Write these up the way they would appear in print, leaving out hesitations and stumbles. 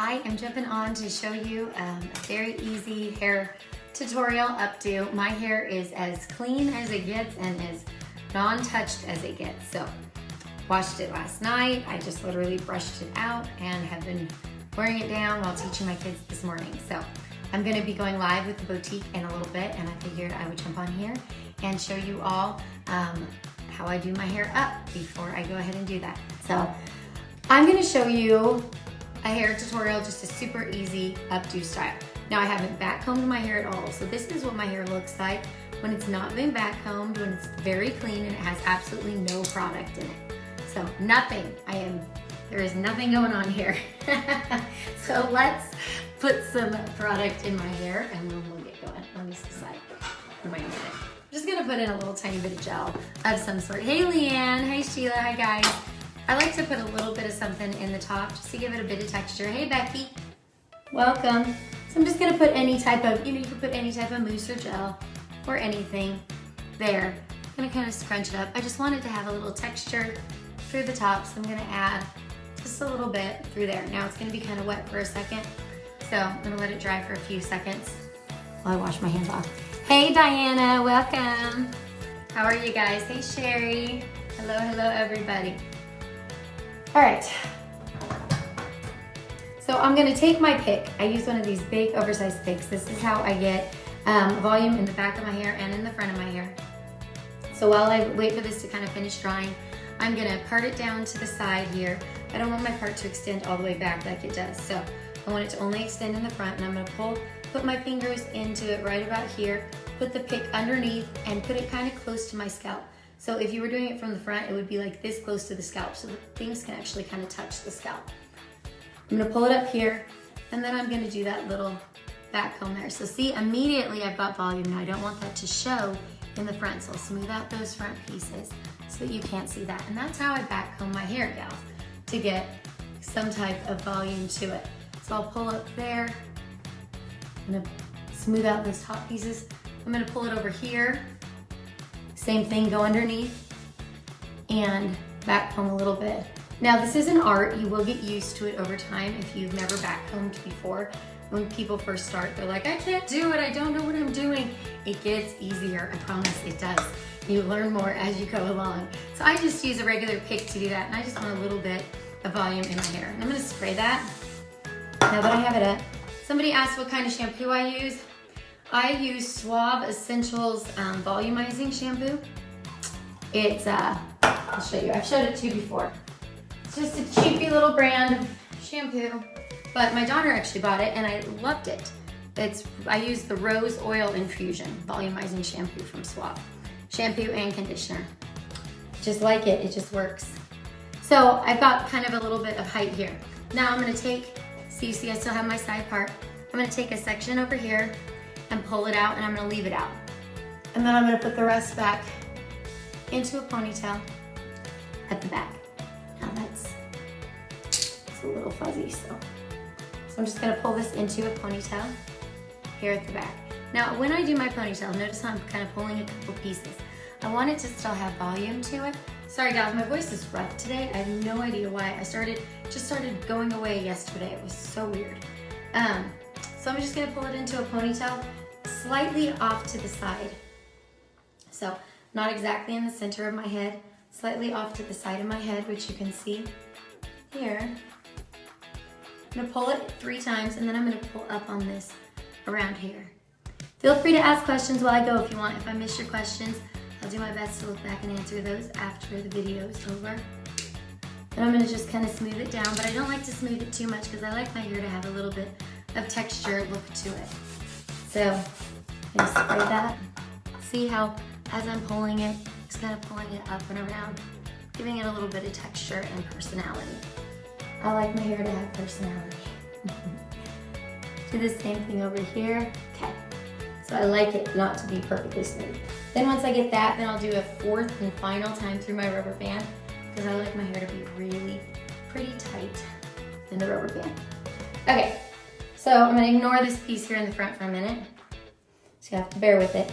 I am jumping on to show you a very easy hair tutorial updo. My hair is as clean as it gets and as non-touched as it gets. So, washed it last night. I just literally brushed it out and have been wearing it down while teaching my kids this morning. So, I'm gonna be going live with the boutique in a little bit, and I figured I would jump on here and show you all how I do my hair up before I go ahead and do that. So, I'm gonna show you a hair tutorial, just a super easy updo style. Now I haven't backcombed my hair at all, so this is what my hair looks like when it's not been backcombed, when it's very clean and it has absolutely no product in it. So nothing, there is nothing going on here. So let's put some product in my hair and then we'll get going. Let me decide. What am I gonna do? I'm just gonna put in a little tiny bit of gel of some sort. Hey Leanne, hey Sheila, hi guys. I like to put a little bit of something in the top just to give it a bit of texture. Hey Becky, welcome. So I'm just gonna put any type of, you can put any type of mousse or gel or anything there. I'm gonna kind of scrunch it up. I just want it to have a little texture through the top, so I'm gonna add just a little bit through there. Now it's gonna be kind of wet for a second, so I'm gonna let it dry for a few seconds while I wash my hands off. Hey Diana, welcome. How are you guys? Hey Sherry. Hello, hello everybody. All right, so I'm gonna take my pick. I use one of these big oversized picks. This is how I get volume in the back of my hair and in the front of my hair. So while I wait for this to kind of finish drying, I'm gonna part it down to the side here. I don't want my part to extend all the way back like it does. So I want it to only extend in the front, and I'm gonna put my fingers into it right about here, put the pick underneath and put it kind of close to my scalp. So if you were doing it from the front, it would be like this close to the scalp, so that things can actually kind of touch the scalp. I'm gonna pull it up here, and then I'm gonna do that little back comb there. So see, immediately I've got volume. Now I don't want that to show in the front, so I'll smooth out those front pieces so that you can't see that. And that's how I back comb my hair, gals, to get some type of volume to it. So I'll pull up there, I'm gonna smooth out those top pieces. I'm gonna pull it over here. Same thing, go underneath and back comb a little bit. Now this is an art, you will get used to it over time if you've never back combed before. When people first start, they're like, I can't do it, I don't know what I'm doing. It gets easier, I promise it does. You learn more as you go along. So I just use a regular pick to do that, and I just want a little bit of volume in my hair. And I'm gonna spray that. Now that I have it up, somebody asked what kind of shampoo I use. I use Suave Essentials volumizing shampoo. It's, I'll show you, I've showed it to you before. It's just a cheapy little brand of shampoo, but my daughter actually bought it and I loved it. I use the Rose Oil Infusion volumizing shampoo from Suave. Shampoo and conditioner. Just like it just works. So I've got kind of a little bit of height here. Now I'm gonna take, so you see I still have my side part. I'm gonna take a section over here and pull it out, and I'm gonna leave it out. And then I'm gonna put the rest back into a ponytail at the back. Now it's a little fuzzy, so I'm just gonna pull this into a ponytail here at the back. Now, when I do my ponytail, notice how I'm kind of pulling a couple pieces. I want it to still have volume to it. Sorry guys, my voice is rough today. I have no idea why. Just started going away yesterday. It was so weird. So I'm just gonna pull it into a ponytail, slightly off to the side. So not exactly in the center of my head, slightly off to the side of my head, which you can see here. I'm gonna pull it 3 times, and then I'm gonna pull up on this around here. Feel free to ask questions while I go if you want. If I miss your questions, I'll do my best to look back and answer those after the video is over. And I'm gonna just kind of smooth it down, but I don't like to smooth it too much because I like my hair to have a little bit of texture look to it. So I'm gonna spray that. See how as I'm pulling it, just kind of pulling it up and around, giving it a little bit of texture and personality. I like my hair to have personality. Do the same thing over here. Okay. So I like it not to be perfectly smooth. Then once I get that, then I'll do a 4th and final time through my rubber band, because I like my hair to be really pretty tight in the rubber band. Okay, so I'm gonna ignore this piece here in the front for a minute. So you have to bear with it.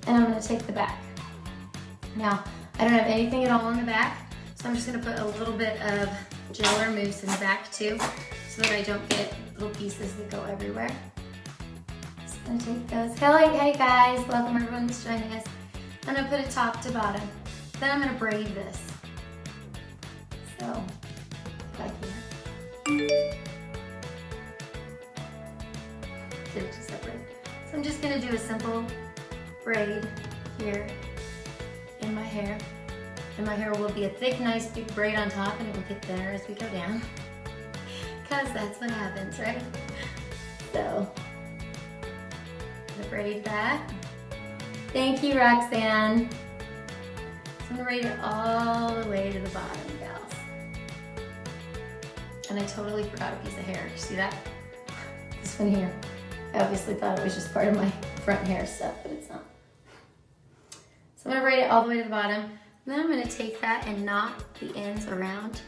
And I'm gonna take the back. Now, I don't have anything at all on the back, so I'm just gonna put a little bit of gel or mousse in the back too, so that I don't get little pieces that go everywhere. Just gonna take those. Hey guys, welcome everyone that's joining us. I'm gonna put it top to bottom. Then I'm gonna braid this. So, like here. Get it to separate. So I'm just gonna do a simple braid here in my hair. And my hair will be a thick, nice big braid on top, and it will get thinner as we go down. Because that's what happens, right? So, I'm gonna braid that. Thank you, Roxanne. So I'm gonna braid it all the way to the bottom, gals. And I totally forgot a piece of hair. You see that? This one here. I obviously thought it was just part of my front hair stuff, but it's not. So I'm gonna braid it all the way to the bottom. And then I'm gonna take that and knot the ends around,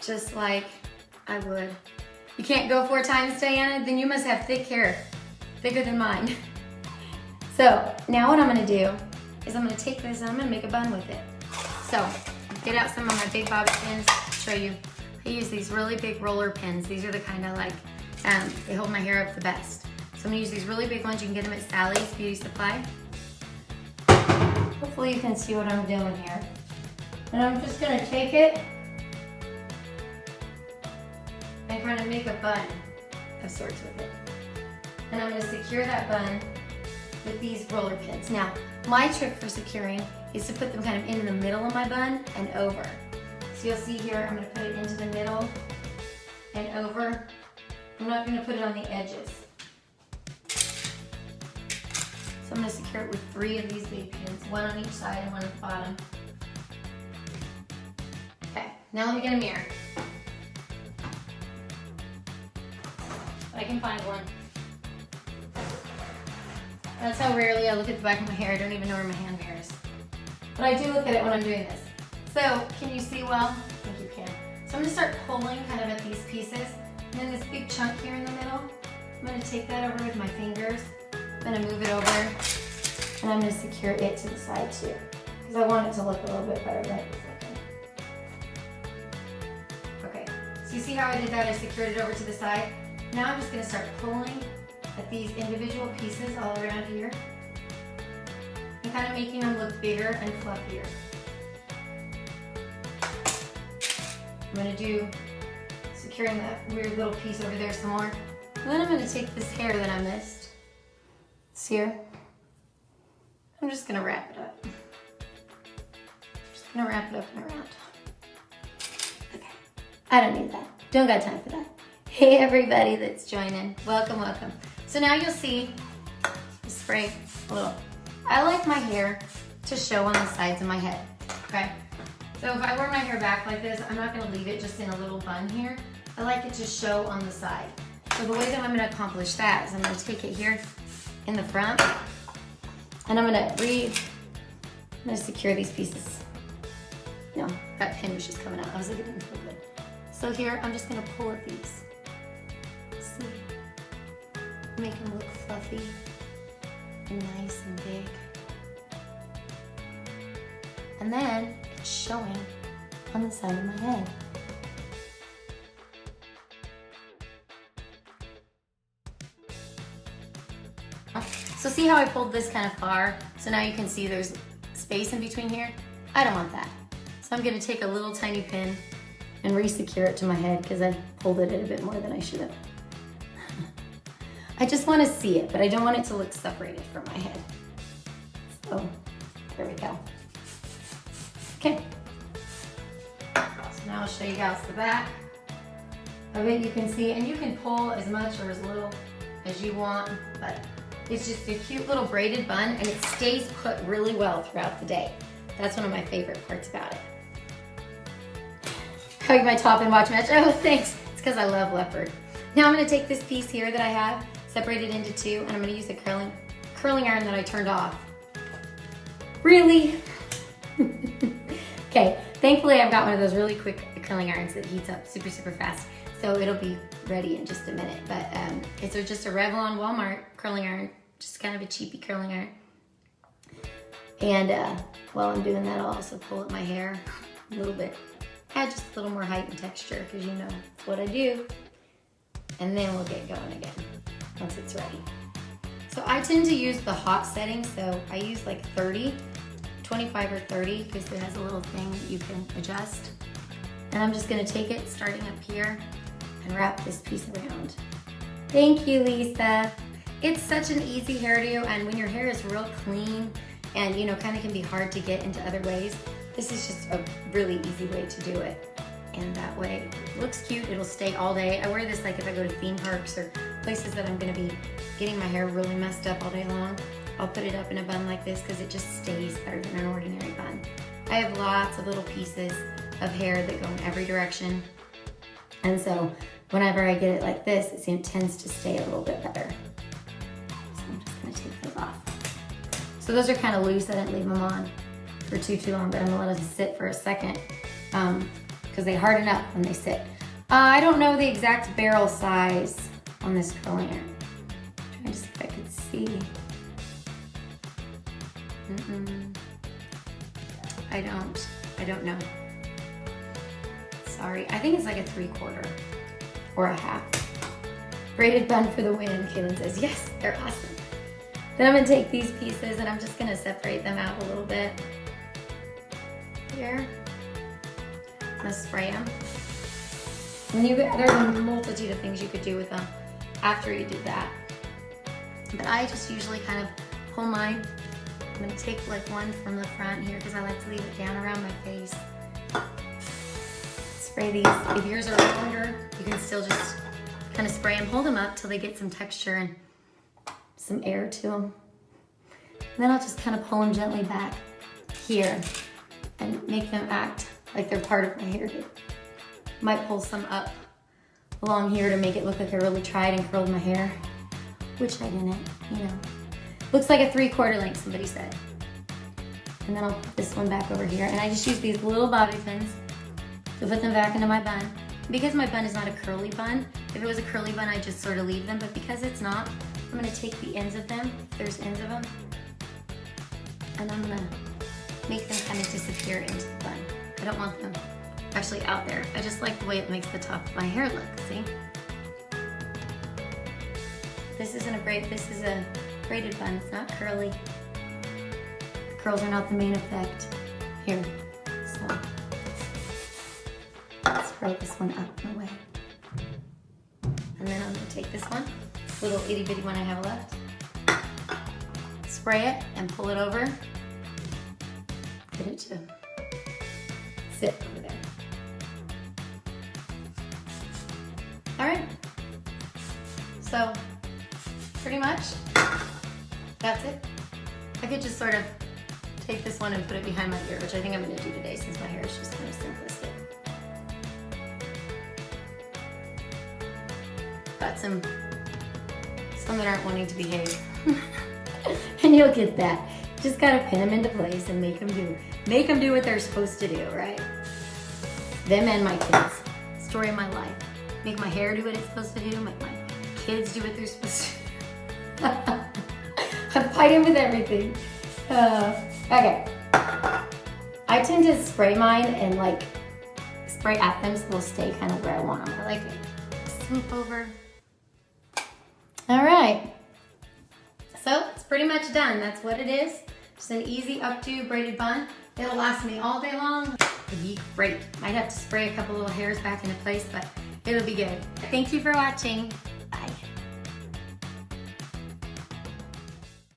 just like I would. You can't go 4 times, Diana? Then you must have thick hair, thicker than mine. So now what I'm gonna do is I'm gonna take this and I'm gonna make a bun with it. So get out some of my big bobby pins to show you. I use these really big roller pins. These are the kind of like, they hold my hair up the best. So I'm gonna use these really big ones. You can get them at Sally's Beauty Supply. Hopefully you can see what I'm doing here. And I'm just gonna take it and kind of make a bun of sorts with it. And I'm gonna secure that bun with these roller pins. Now, my trick for securing is to put them kind of in the middle of my bun and over. So you'll see here, I'm gonna put it into the middle and over. I'm not gonna put it on the edges. So I'm gonna secure it with 3 of these big pins, 1 on each side and 1 at the bottom. Okay, now let me get a mirror. I can find one. That's how rarely I look at the back of my hair. I don't even know where my hand mirror is. But I do look at it when I'm doing this. So, can you see well? I think you can. So I'm gonna start pulling kind of at these pieces. And then this big chunk here in the middle, I'm gonna take that over with my fingers. I'm gonna move it over, and I'm gonna secure it to the side too, because I want it to look a little bit better right this second. Okay, so you see how I did that? I secured it over to the side. Now I'm just gonna start pulling at these individual pieces all around here, and kind of making them look bigger and fluffier. I'm gonna do securing that weird little piece over there some more. And then I'm gonna take this hair that I missed. Here. I'm just gonna wrap it up. Just gonna wrap it up and around. Okay. I don't need that. Don't got time for that. Hey everybody that's joining. Welcome, welcome. So now you'll see the spray a little. I like my hair to show on the sides of my head. Okay? So if I wear my hair back like this, I'm not gonna leave it just in a little bun here. I like it to show on the side. So the way that I'm gonna accomplish that is I'm gonna take it here in the front, and I'm gonna secure these pieces. No, that pin was just coming out. I was like, it didn't feel good. So here, I'm just gonna pull at these. See? Make them look fluffy and nice and big. And then it's showing on the side of my head. So see how I pulled this kind of far? So now you can see there's space in between here. I don't want that. So I'm gonna take a little tiny pin and re-secure it to my head because I pulled it in a bit more than I should have. I just wanna see it, but I don't want it to look separated from my head. So there we go. Okay. So now I'll show you guys the back of it. You can see, and you can pull as much or as little as you want, but it's just a cute little braided bun, and it stays put really well throughout the day. That's one of my favorite parts about it. Hug my top and watch match. Oh, thanks. It's because I love leopard. Now I'm gonna take this piece here that I have, separate it into 2, and I'm gonna use a curling iron that I turned off. Really? Okay, thankfully I've got one of those really quick curling irons that heats up super, super fast. So it'll be ready in just a minute. But it's just a Revlon Walmart curling iron, just kind of a cheapy curling iron. And while I'm doing that, I'll also pull up my hair a little bit add just a little more height and texture because you know it's what I do. And then we'll get going again once it's ready. So I tend to use the hot setting, so I use like 30, 25 or 30 because it has a little thing that you can adjust. And I'm just gonna take it starting up here and wrap this piece around. Thank you, Lisa. It's such an easy hairdo, and when your hair is real clean and you know, kind of can be hard to get into other ways, this is just a really easy way to do it. And that way, it looks cute, it'll stay all day. I wear this like if I go to theme parks or places that I'm gonna be getting my hair really messed up all day long. I'll put it up in a bun like this because it just stays better than an ordinary bun. I have lots of little pieces of hair that go in every direction. And so whenever I get it like this, it tends to stay a little bit better. So I'm just gonna take those off. So those are kind of loose, I didn't leave them on for too long, but I'm gonna let them sit for a second because they harden up when they sit. I don't know the exact barrel size on this curling iron. I'm trying to see if I could see. I don't know. Sorry, I think it's like a 3/4 or a half. Braided bun for the win, Kaylin says. Yes, they're awesome. Then I'm gonna take these pieces and I'm just gonna separate them out a little bit. Here. I'm gonna spray them. And there's a multitude of things you could do with them after you do that. But I just usually kind of pull mine. I'm gonna take like one from the front here because I like to leave it down around my face. Spray these. If yours are longer, you can still just kind of spray them, hold them up till they get some texture and some air to them. And then I'll just kind of pull them gently back here and make them act like they're part of my hairdo. Might pull some up along here to make it look like I really tried and curled my hair, which I didn't, you know. Looks like a 3/4 length, somebody said. And then I'll put this one back over here. And I just use these little bobby pins to put them back into my bun. Because my bun is not a curly bun, if it was a curly bun, I'd just sort of leave them. But because it's not, I'm gonna take the ends of them, if there's ends of them, and I'm gonna make them kind of disappear into the bun. I don't want them actually out there. I just like the way it makes the top of my hair look, see? This is a braided bun, it's not curly. The curls are not the main effect here. So, let's spray this one up and away. And then I'm gonna take this one, little itty bitty one I have left, spray it and pull it over. Get it to sit over there. All right, so pretty much that's it. I could just sort of take this one and put it behind my ear, which I think I'm gonna do today since my hair is just kind of simplistic. Got some that aren't wanting to behave. And you'll get that. Just gotta pin them into place and make them do what they're supposed to do, right? Them and my kids. Story of my life. Make my hair do what it's supposed to do, make my kids do what they're supposed to do. I'm fighting with everything. Okay. I tend to spray mine and like spray at them so they'll stay kind of where I want them. I like it. Swoop over. All right. So it's pretty much done. That's what it is. Just an easy updo braided bun. It'll last me all day long. It'll be great. Might have to spray a couple little hairs back into place, but it'll be good. Thank you for watching.